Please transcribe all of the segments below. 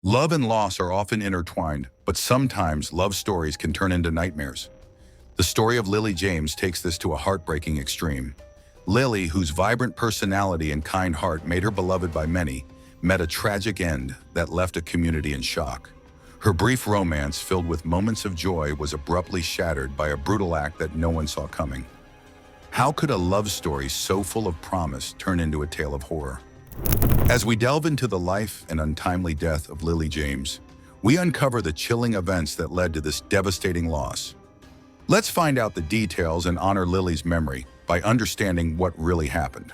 Love and loss are often intertwined, but sometimes love stories can turn into nightmares. The story of Lilie James takes this to a heartbreaking extreme. Lilie, whose vibrant personality and kind heart made her beloved by many, met a tragic end that left a community in shock. Her brief romance, filled with moments of joy, was abruptly shattered by a brutal act that no one saw coming. How could a love story so full of promise turn into a tale of horror? As we delve into the life and untimely death of Lilie James, we uncover the chilling events that led to this devastating loss. Let's find out the details and honor Lilie's memory by understanding what really happened.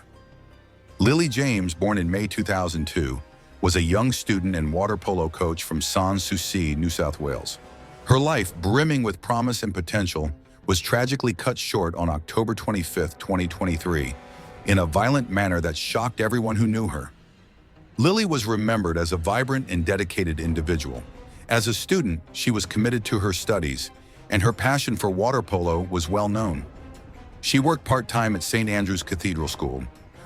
Lilie James, born in May 2002, was a young student and water polo coach from Sans Souci, New South Wales. Her life, brimming with promise and potential, was tragically cut short on October 25, 2023, in a violent manner that shocked everyone who knew her. Lilie was remembered as a vibrant and dedicated individual. As a student, she was committed to her studies, and her passion for water polo was well known. She worked part-time at St. Andrew's Cathedral School,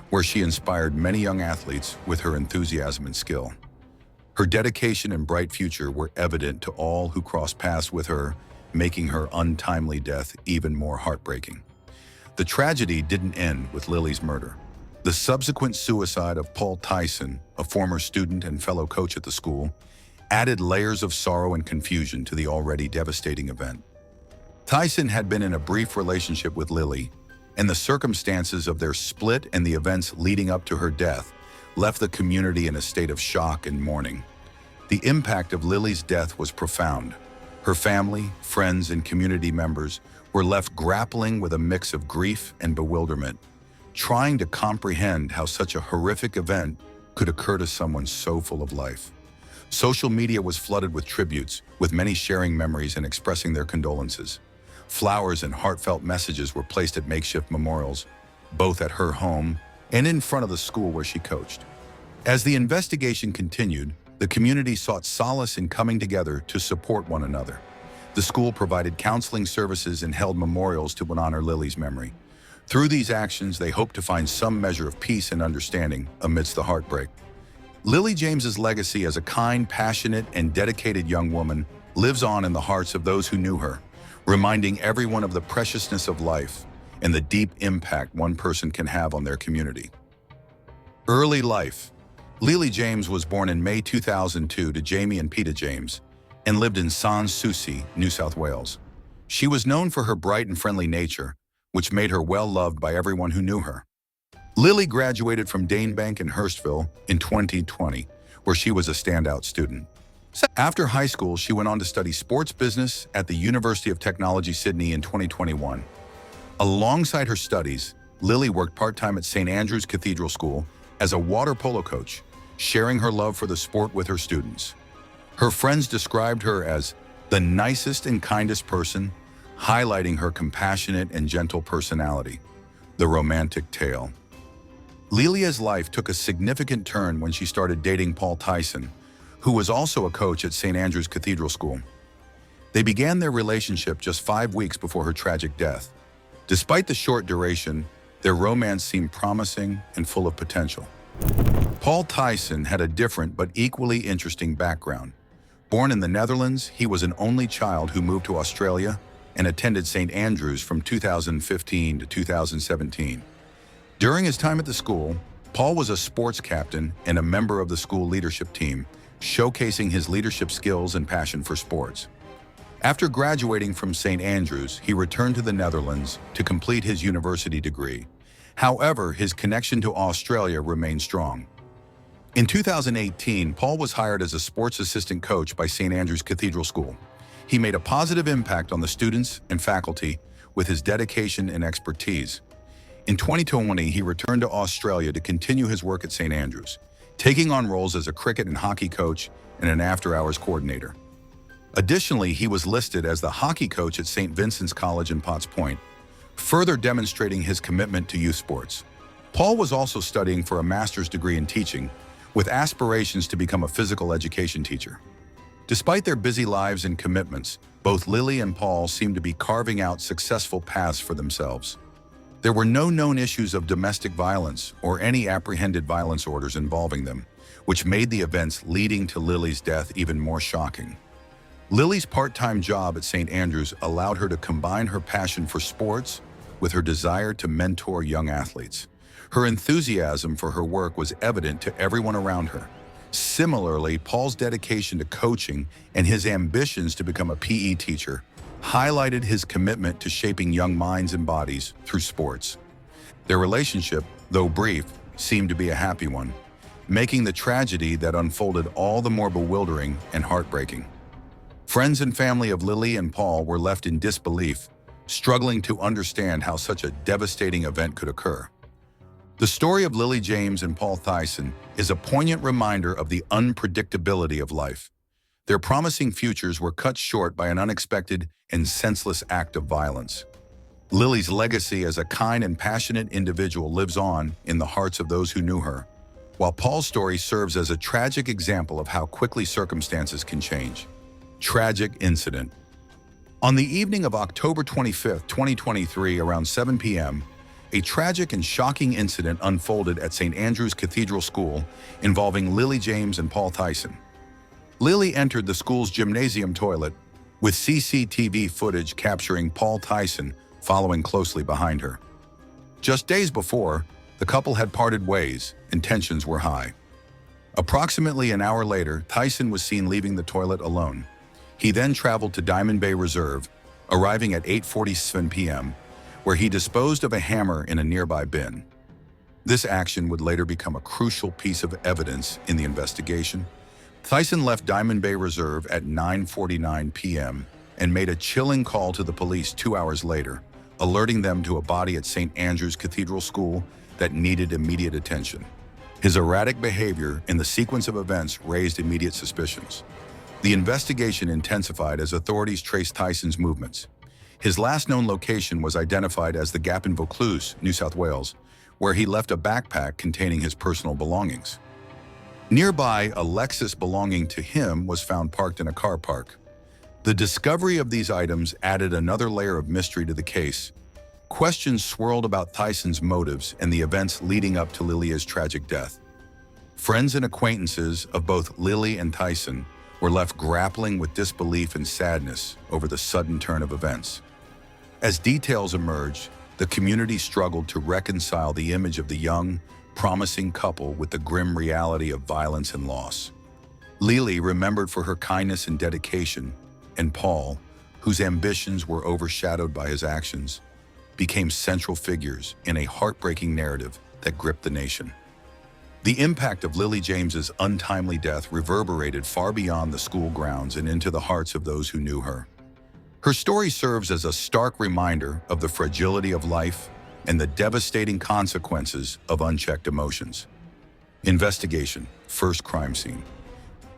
where she inspired many young athletes with her enthusiasm and skill. Her dedication and bright future were evident to all who crossed paths with her, making her untimely death even more heartbreaking. The tragedy didn't end with Lilie's murder. The subsequent suicide of Paul Tyson, a former student and fellow coach at the school, added layers of sorrow and confusion to the already devastating event. Tyson had been in a brief relationship with Lilie, and the circumstances of their split and the events leading up to her death left the community in a state of shock and mourning. The impact of Lilie's death was profound. Her family, friends, and community members were left grappling with a mix of grief and bewilderment, trying to comprehend how such a horrific event could occur to someone so full of life. Social media was flooded with tributes, with many sharing memories and expressing their condolences. Flowers and heartfelt messages were placed at makeshift memorials, both at her home and in front of the school where she coached. As the investigation continued, the community sought solace in coming together to support one another. The school provided counseling services and held memorials to honor Lilie's memory. Through these actions, they hoped to find some measure of peace and understanding amidst the heartbreak. Lilie James's legacy as a kind, passionate, and dedicated young woman lives on in the hearts of those who knew her, reminding everyone of the preciousness of life and the deep impact one person can have on their community. Early life. Lilie James was born in May 2002 to Jamie and Peter James and lived in Sans Souci, New South Wales. She was known for her bright and friendly nature, which made her well-loved by everyone who knew her. Lilie graduated from Danebank in Hurstville in 2020, where she was a standout student. After high school, she went on to study sports business at the University of Technology, Sydney in 2021. Alongside her studies, Lilie worked part-time at St. Andrew's Cathedral School as a water polo coach, sharing her love for the sport with her students. Her friends described her as the nicest and kindest person, highlighting her compassionate and gentle personality. The romantic tale. Lilie's life took a significant turn when she started dating Paul Tyson, who was also a coach at St. Andrew's Cathedral School. They began their relationship just 5 weeks before her tragic death. Despite the short duration, their romance seemed promising and full of potential. Paul Tyson had a different but equally interesting background. Born in the Netherlands, he was an only child who moved to Australia and attended St. Andrews from 2015 to 2017. During his time at the school, Paul was a sports captain and a member of the school leadership team, showcasing his leadership skills and passion for sports. After graduating from St. Andrews, he returned to the Netherlands to complete his university degree. However, his connection to Australia remained strong. In 2018, Paul was hired as a sports assistant coach by St. Andrew's Cathedral School. He made a positive impact on the students and faculty with his dedication and expertise. In 2020, he returned to Australia to continue his work at St. Andrews, taking on roles as a cricket and hockey coach and an after-hours coordinator. Additionally, he was listed as the hockey coach at St. Vincent's College in Potts Point, further demonstrating his commitment to youth sports. Paul was also studying for a master's degree in teaching, with aspirations to become a physical education teacher. Despite their busy lives and commitments, both Lilie and Paul seemed to be carving out successful paths for themselves. There were no known issues of domestic violence or any apprehended violence orders involving them, which made the events leading to Lilie's death even more shocking. Lilie's part-time job at St. Andrews allowed her to combine her passion for sports with her desire to mentor young athletes. Her enthusiasm for her work was evident to everyone around her. Similarly, Paul's dedication to coaching and his ambitions to become a PE teacher highlighted his commitment to shaping young minds and bodies through sports. Their relationship, though brief, seemed to be a happy one, making the tragedy that unfolded all the more bewildering and heartbreaking. Friends and family of Lilie and Paul were left in disbelief, struggling to understand how such a devastating event could occur. The story of Lilie James and Paul Tyson is a poignant reminder of the unpredictability of life. Their promising futures were cut short by an unexpected and senseless act of violence. Lilie's legacy as a kind and passionate individual lives on in the hearts of those who knew her, while Paul's story serves as a tragic example of how quickly circumstances can change. Tragic incident. On the evening of October 25, 2023, around 7 p.m., a tragic and shocking incident unfolded at St. Andrew's Cathedral School involving Lilie James and Paul Tyson. Lilie entered the school's gymnasium toilet, with CCTV footage capturing Paul Tyson following closely behind her. Just days before, the couple had parted ways and tensions were high. Approximately an hour later, Tyson was seen leaving the toilet alone. He then traveled to Diamond Bay Reserve, arriving at 8:47 p.m., where he disposed of a hammer in a nearby bin. This action would later become a crucial piece of evidence in the investigation. Tyson left Diamond Bay Reserve at 9:49 p.m. and made a chilling call to the police 2 hours later, alerting them to a body at St. Andrew's Cathedral School that needed immediate attention. His erratic behavior in the sequence of events raised immediate suspicions. The investigation intensified as authorities traced Tyson's movements. His last known location was identified as the Gap in Vaucluse, New South Wales, where he left a backpack containing his personal belongings. Nearby, a Lexus belonging to him was found parked in a car park. The discovery of these items added another layer of mystery to the case. Questions swirled about Tyson's motives and the events leading up to Lilie's tragic death. Friends and acquaintances of both Lilie and Tyson were left grappling with disbelief and sadness over the sudden turn of events. As details emerged, the community struggled to reconcile the image of the young, promising couple with the grim reality of violence and loss. Lilie, remembered for her kindness and dedication, and Paul, whose ambitions were overshadowed by his actions, became central figures in a heartbreaking narrative that gripped the nation. The impact of Lilie James's untimely death reverberated far beyond the school grounds and into the hearts of those who knew her. Her story serves as a stark reminder of the fragility of life and the devastating consequences of unchecked emotions. Investigation. First crime scene.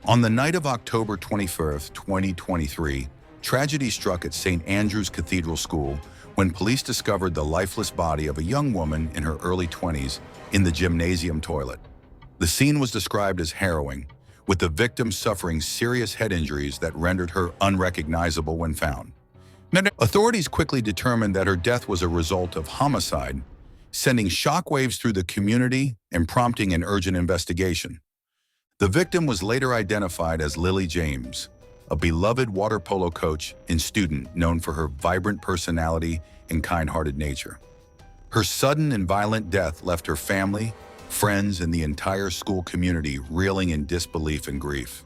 On the night of October 21st, 2023, tragedy struck at St. Andrew's Cathedral School when police discovered the lifeless body of a young woman in her early 20s in the gymnasium toilet. The scene was described as harrowing, with the victim suffering serious head injuries that rendered her unrecognizable when found. Authorities quickly determined that her death was a result of homicide, sending shockwaves through the community and prompting an urgent investigation. The victim was later identified as Lilie James, a beloved water polo coach and student known for her vibrant personality and kind-hearted nature. Her sudden and violent death left her family, friends, and the entire school community reeling in disbelief and grief.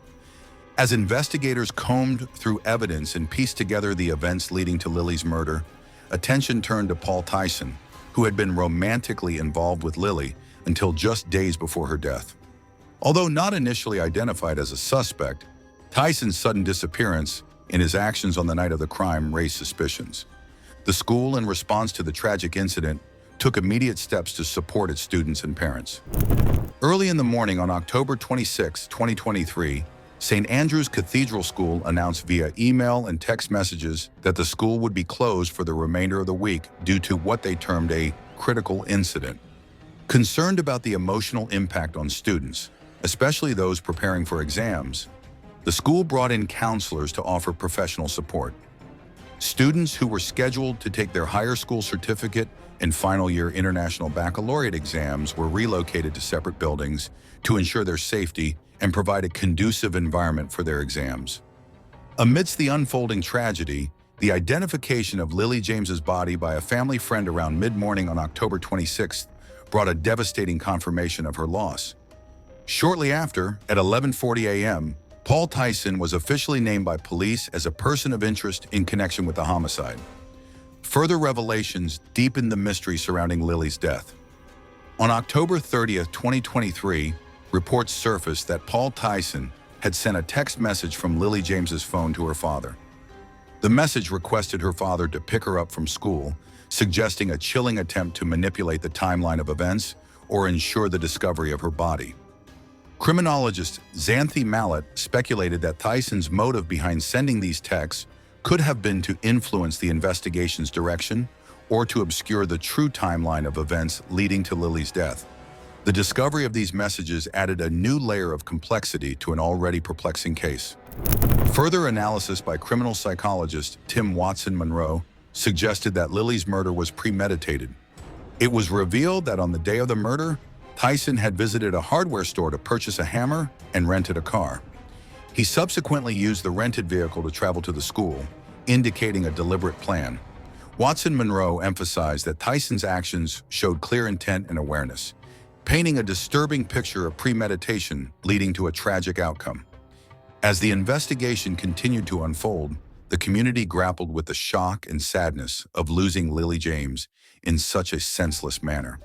As investigators combed through evidence and pieced together the events leading to Lilie's murder, attention turned to Paul Tyson, who had been romantically involved with Lilie until just days before her death. Although not initially identified as a suspect, Tyson's sudden disappearance and his actions on the night of the crime raised suspicions. The school, in response to the tragic incident, took immediate steps to support its students and parents. Early in the morning on October 26, 2023, St. Andrew's Cathedral School announced via email and text messages that the school would be closed for the remainder of the week due to what they termed a critical incident. Concerned about the emotional impact on students, especially those preparing for exams, the school brought in counselors to offer professional support. Students who were scheduled to take their higher school certificate and final year international baccalaureate exams were relocated to separate buildings to ensure their safety and provide a conducive environment for their exams. Amidst the unfolding tragedy, the identification of Lilie James's body by a family friend around mid-morning on October 26th brought a devastating confirmation of her loss. Shortly after, at 11:40 a.m., Paul Tyson was officially named by police as a person of interest in connection with the homicide. Further revelations deepened the mystery surrounding Lilie's death. On October 30th, 2023, reports surfaced that Paul Tyson had sent a text message from Lilie James's phone to her father. The message requested her father to pick her up from school, suggesting a chilling attempt to manipulate the timeline of events or ensure the discovery of her body. Criminologist Xanthi Mallet speculated that Tyson's motive behind sending these texts could have been to influence the investigation's direction or to obscure the true timeline of events leading to Lilie's death. The discovery of these messages added a new layer of complexity to an already perplexing case. Further analysis by criminal psychologist Tim Watson-Monroe suggested that Lilie's murder was premeditated. It was revealed that on the day of the murder, Tyson had visited a hardware store to purchase a hammer and rented a car. He subsequently used the rented vehicle to travel to the school, indicating a deliberate plan. Watson-Monroe emphasized that Tyson's actions showed clear intent and awareness, painting a disturbing picture of premeditation leading to a tragic outcome. As the investigation continued to unfold, the community grappled with the shock and sadness of losing Lilie James in such a senseless manner.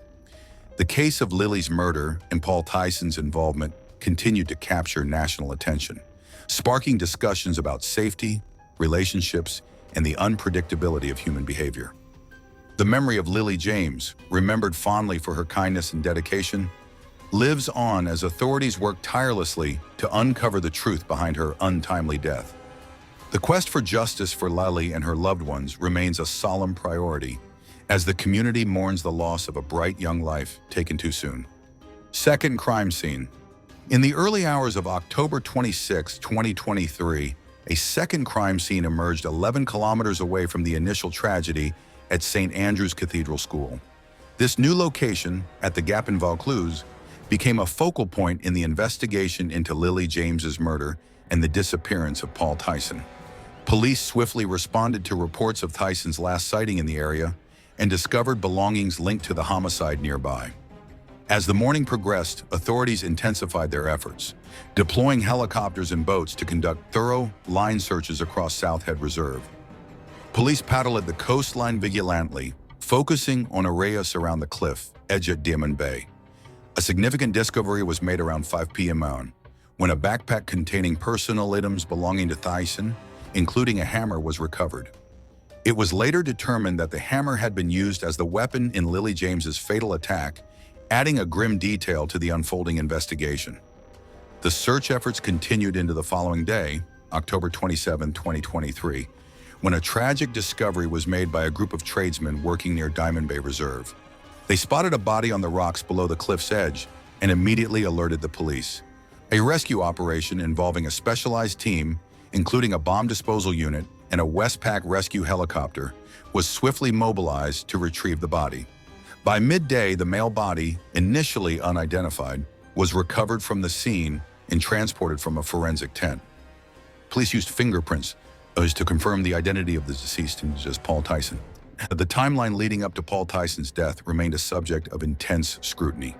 The case of Lilie's murder and Paul Tyson's involvement continued to capture national attention, sparking discussions about safety, relationships, and the unpredictability of human behavior. The memory of Lilie James, remembered fondly for her kindness and dedication, lives on as authorities work tirelessly to uncover the truth behind her untimely death. The quest for justice for Lilie and her loved ones remains a solemn priority as the community mourns the loss of a bright young life taken too soon. Second crime scene. In the early hours of October 26, 2023, a second crime scene emerged 11 kilometers away from the initial tragedy at St. Andrew's Cathedral School. This new location, at the Gap in Vaucluse, became a focal point in the investigation into Lilie James's murder and the disappearance of Paul Tyson. Police swiftly responded to reports of Tyson's last sighting in the area and discovered belongings linked to the homicide nearby. As the morning progressed, authorities intensified their efforts, deploying helicopters and boats to conduct thorough line searches across South Head Reserve. Police patroled the coastline vigilantly, focusing on areas around the cliff edge at Diamond Bay. A significant discovery was made around 5 p.m. when a backpack containing personal items belonging to Tyson, including a hammer, was recovered. It was later determined that the hammer had been used as the weapon in Lilie James's fatal attack, adding a grim detail to the unfolding investigation. The search efforts continued into the following day, October 27, 2023, when a tragic discovery was made by a group of tradesmen working near Diamond Bay Reserve. They spotted a body on the rocks below the cliff's edge and immediately alerted the police. A rescue operation involving a specialized team, including a bomb disposal unit and a Westpac rescue helicopter, was swiftly mobilized to retrieve the body. By midday, the male body, initially unidentified, was recovered from the scene and transported from a forensic tent. Police used fingerprints to confirm the identity of the deceased as Paul Tyson. The timeline leading up to Paul Tyson's death remained a subject of intense scrutiny.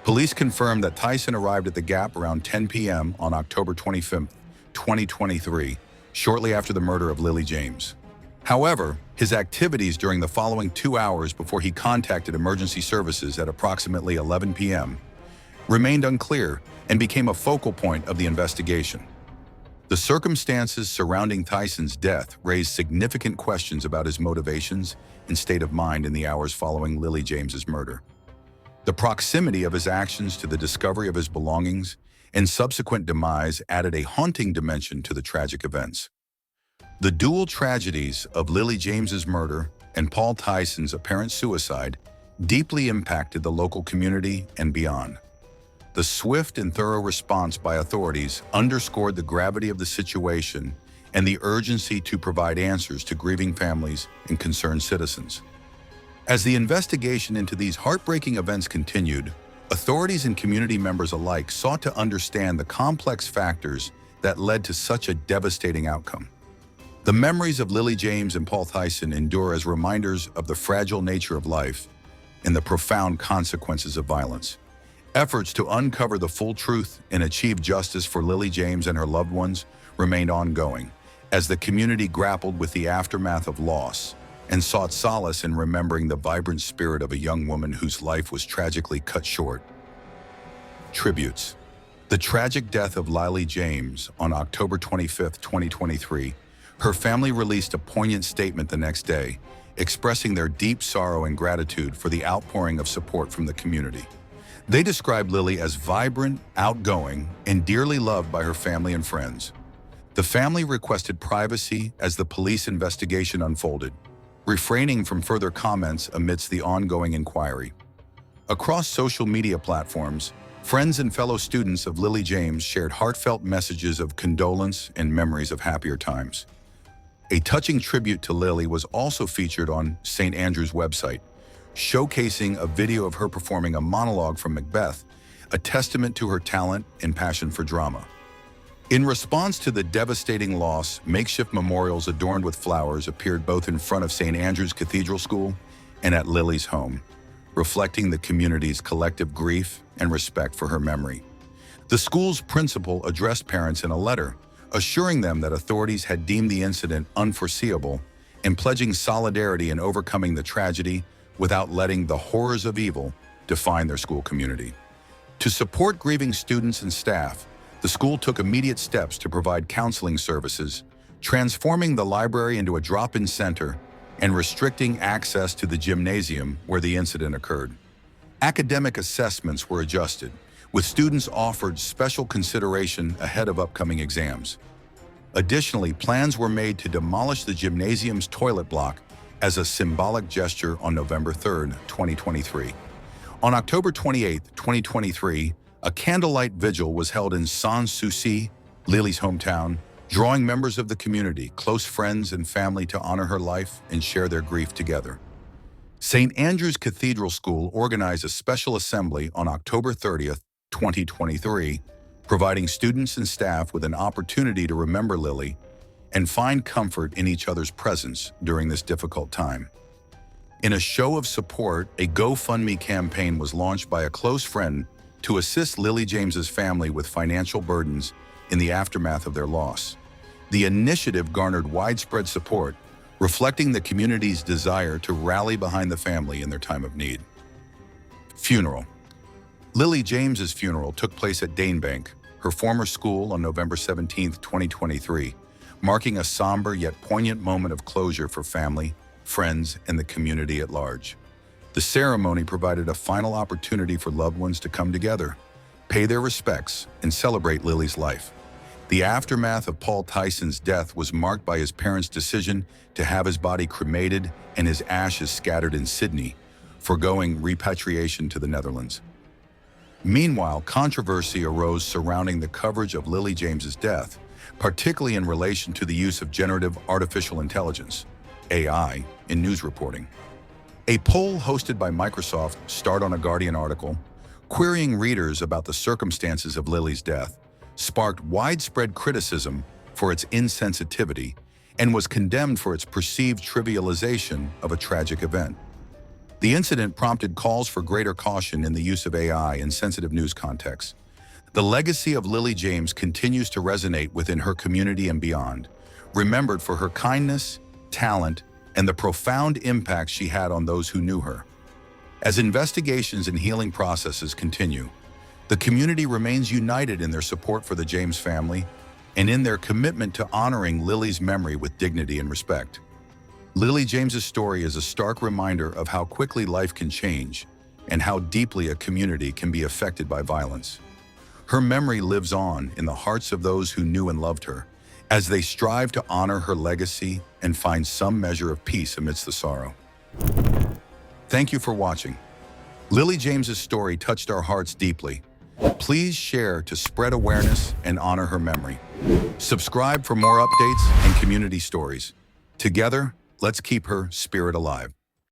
Police confirmed that Tyson arrived at the Gap around 10 p.m. on October 25, 2023, shortly after the murder of Lilie James. However, his activities during the following 2 hours before he contacted emergency services at approximately 11 p.m. remained unclear and became a focal point of the investigation. The circumstances surrounding Tyson's death raised significant questions about his motivations and state of mind in the hours following Lilie James's murder. The proximity of his actions to the discovery of his belongings and subsequent demise added a haunting dimension to the tragic events. The dual tragedies of Lilie James's murder and Paul Tyson's apparent suicide deeply impacted the local community and beyond. The swift and thorough response by authorities underscored the gravity of the situation and the urgency to provide answers to grieving families and concerned citizens. As the investigation into these heartbreaking events continued, authorities and community members alike sought to understand the complex factors that led to such a devastating outcome. The memories of Lilie James and Paul Tyson endure as reminders of the fragile nature of life and the profound consequences of violence. Efforts to uncover the full truth and achieve justice for Lilie James and her loved ones remained ongoing as the community grappled with the aftermath of loss and sought solace in remembering the vibrant spirit of a young woman whose life was tragically cut short. Tributes. The tragic death of Lilie James on October 25, 2023, her family released a poignant statement the next day, expressing their deep sorrow and gratitude for the outpouring of support from the community. They described Lilie as vibrant, outgoing, and dearly loved by her family and friends. The family requested privacy as the police investigation unfolded, refraining from further comments amidst the ongoing inquiry. Across social media platforms, friends and fellow students of Lilie James shared heartfelt messages of condolence and memories of happier times. A touching tribute to Lilie was also featured on St. Andrew's website, showcasing a video of her performing a monologue from Macbeth, a testament to her talent and passion for drama. In response to the devastating loss, makeshift memorials adorned with flowers appeared both in front of St. Andrew's Cathedral School and at Lilie's home, reflecting the community's collective grief and respect for her memory. The school's principal addressed parents in a letter, assuring them that authorities had deemed the incident unforeseeable and pledging solidarity in overcoming the tragedy without letting the horrors of evil define their school community. To support grieving students and staff, the school took immediate steps to provide counseling services, transforming the library into a drop-in center and restricting access to the gymnasium where the incident occurred. Academic assessments were adjusted, with students offered special consideration ahead of upcoming exams. Additionally, plans were made to demolish the gymnasium's toilet block as a symbolic gesture on November 3, 2023. On October 28, 2023, a candlelight vigil was held in Sans-Souci, Lilie's hometown, drawing members of the community, close friends, and family to honor her life and share their grief together. St. Andrew's Cathedral School organized a special assembly on October 30, 2023, providing students and staff with an opportunity to remember Lilie and find comfort in each other's presence during this difficult time. In a show of support, a GoFundMe campaign was launched by a close friend to assist Lilie James's family with financial burdens in the aftermath of their loss. The initiative garnered widespread support, reflecting the community's desire to rally behind the family in their time of need. Funeral. Lilie James's funeral took place at Danebank, her former school, on November 17, 2023, marking a somber yet poignant moment of closure for family, friends, and the community at large. The ceremony provided a final opportunity for loved ones to come together, pay their respects, and celebrate Lilie's life. The aftermath of Paul Tyson's death was marked by his parents' decision to have his body cremated and his ashes scattered in Sydney, foregoing repatriation to the Netherlands. Meanwhile, controversy arose surrounding the coverage of Lilie James's death, particularly in relation to the use of generative artificial intelligence, AI, in news reporting. A poll hosted by Microsoft starred on a Guardian article, querying readers about the circumstances of Lilie's death, sparked widespread criticism for its insensitivity and was condemned for its perceived trivialization of a tragic event. The incident prompted calls for greater caution in the use of AI in sensitive news contexts. The legacy of Lilie James continues to resonate within her community and beyond, remembered for her kindness, talent, and the profound impact she had on those who knew her. As investigations and healing processes continue, the community remains united in their support for the James family and in their commitment to honoring Lilie's memory with dignity and respect. Lilie James's story is a stark reminder of how quickly life can change and how deeply a community can be affected by violence. Her memory lives on in the hearts of those who knew and loved her, as they strive to honor her legacy and find some measure of peace amidst the sorrow. Thank you for watching. Lilie James's story touched our hearts deeply, Please share to spread awareness and honor her memory. Subscribe for more updates and community stories. Together, let's keep her spirit alive.